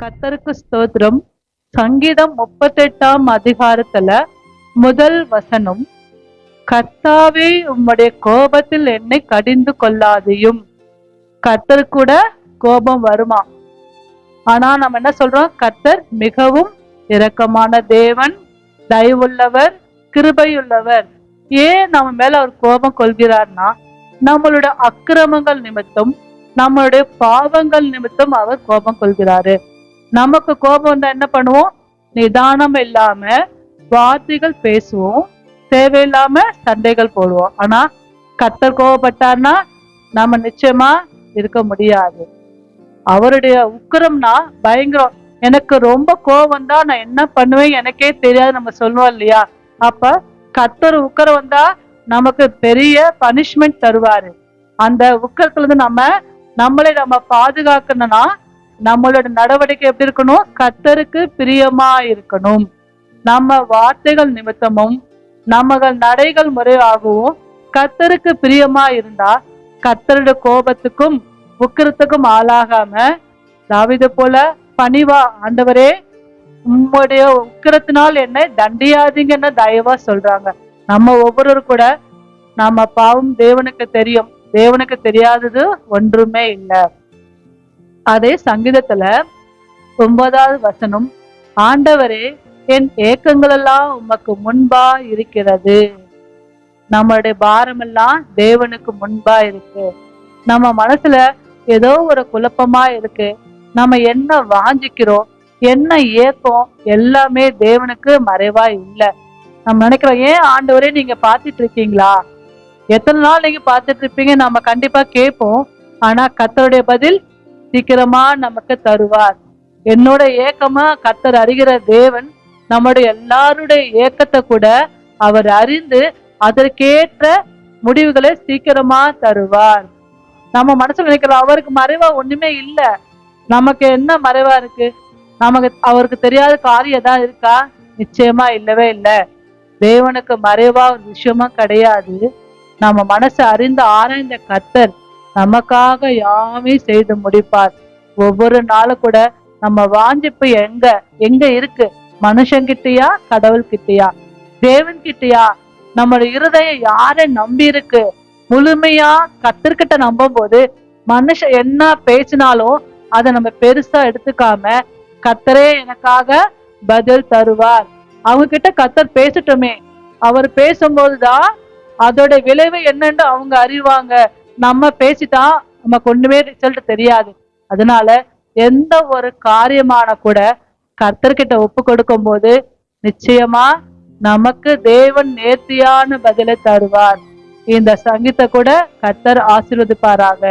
கர்த்தருக்கு ஸ்தோத்திரம். சங்கீதம் 38ஆம் அதிகாரத்துல முதல் வசனம், கர்த்தாவே உம்முடைய கோபத்தில் என்னை கடிந்து கொள்ளாதையும். கர்த்தர் கூட கோபம் வருமா? ஆனா நம்ம என்ன சொல்றோம்? கர்த்தர் மிகவும் இரக்கமான தேவன், தயவுள்ளவர், கிருபையுள்ளவர். ஏன் நம்ம மேல அவர் கோபம் கொள்கிறார்னா, நம்மளுடைய அக்கிரமங்கள் நிமித்தம், நம்மளுடைய பாவங்கள் நிமித்தம் அவர் கோபம் கொள்கிறாரு. நமக்கு கோபம் வந்தா என்ன பண்ணுவோம்? நிதானம் இல்லாம வார்த்தைகள் பேசுவோம், தேவையில்லாம சண்டைகள் போடுவோம். ஆனா கர்த்தர் கோபப்பட்டார்னா நம்ம நிச்சயமா இருக்க முடியாது. அவருடைய உக்கிரம்னா பயங்கரம். எனக்கு ரொம்ப கோபம் தான், நான் என்ன பண்ணுவேன் எனக்கே தெரியாது நம்ம சொல்லுவோம் இல்லையா? அப்ப கர்த்தர் உக்கிரம் வந்தா நமக்கு பெரிய பனிஷ்மெண்ட் தருவாரு. அந்த உக்கிரத்துல இருந்து நம்மளை பாதுகாக்கணும்னா நம்மளோட நடவடிக்கை எப்படி இருக்கணும்? கர்த்தருக்கு பிரியமா இருக்கணும். நம்ம வார்த்தைகள் நிமித்தமும் நம்ம நடைகள் முறையாகவும் கர்த்தருக்கு பிரியமா இருந்தா கர்த்தருடைய கோபத்துக்கும் உக்கிரத்துக்கும் ஆளாகாம தாவீது போல பணிவா, ஆண்டவரே உம்முடைய உக்கிரத்தினால் என்னை தண்டியாதீங்கன்னு தயவா சொல்றாங்க. நம்ம ஒவ்வொருவரும் கூட நம்ம பாவம் தேவனுக்கு தெரியும், தேவனுக்கு தெரியாதது ஒன்றுமே இல்லை. அதே சங்கீதத்துல 9வது வசனம், ஆண்டவரே என் ஏக்கங்கள் எல்லாம் உமக்கு முன்பா இருக்கிறது. நம்மளுடைய பாரம் எல்லாம் தேவனுக்கு முன்பா இருக்கு. நம்ம மனசுல ஏதோ ஒரு குழப்பமா இருக்கு, நம்ம என்ன வாஞ்சிக்கிறோம், என்ன ஏக்கம், எல்லாமே தேவனுக்கு மறைவா இல்லை. நம்ம நினைக்கிறோம், ஏன் ஆண்டவரே நீங்க பாத்துட்டு இருக்கீங்களா, எத்தனை நாள் நீங்க பாத்துட்டு இருப்பீங்க, நம்ம கண்டிப்பா கேட்போம். ஆனா கர்த்தருடைய பதில் சீக்கிரமா நமக்கு தருவார். என்னோட ஏக்கமா கர்த்தர் அறிகிற தேவன் நம்முடைய எல்லாருடைய ஏக்கத்தை கூட அவர் அறிந்து அதற்கேற்ற முடிவுகளை சீக்கிரமா தருவார். நம்ம மனசுல நினைக்கிறோம் அவருக்கு மறைவா ஒண்ணுமே இல்ல, நமக்கு என்ன மறைவா இருக்கு, நமக்கு அவருக்கு தெரியாத காரியம் ஏதாவது இருக்கா? நிச்சயமா இல்லவே இல்லை. தேவனுக்கு மறைவா ஒரு விஷயமா கிடையாது. நம்ம மனசை அறிந்து ஆராய்ந்த கர்த்தர் நமக்காக யாமே செய்து முடிப்பார். ஒவ்வொரு நாளும் கூட நம்ம வாஞ்சிப்பு எங்க எங்க இருக்கு? மனுஷங்கிட்டயா, கடவுள் கிட்டயா, தேவன் கிட்டயா? நம்மளுடைய இருதயம் யாரை நம்பி இருக்கு? முழுமையா கர்த்தர்கிட்ட நம்பும் போது மனுஷன் என்ன பேசினாலும் அதை நம்ம பெருசா எடுத்துக்காம கர்த்தரே எனக்காக பதில் தருவார். அவங்க கிட்ட கர்த்தர் பேசட்டுமே, அவர் பேசும்போதுதான் அதோட விளைவு என்னன்னு அவங்க அறிவாங்க. நம்ம பேசிட்டா நமக்கு ஒண்ணுமே ரிசல்ட் தெரியாது. அதனால எந்த ஒரு காரியமான கூட கர்த்தர்கிட்ட ஒப்பு கொடுக்கும் போது நிச்சயமா நமக்கு தேவன் நேர்த்தியான பதிலை தருவார். இந்த சங்கீதத்தை கூட கர்த்தர் ஆசீர்வதிப்பாராக.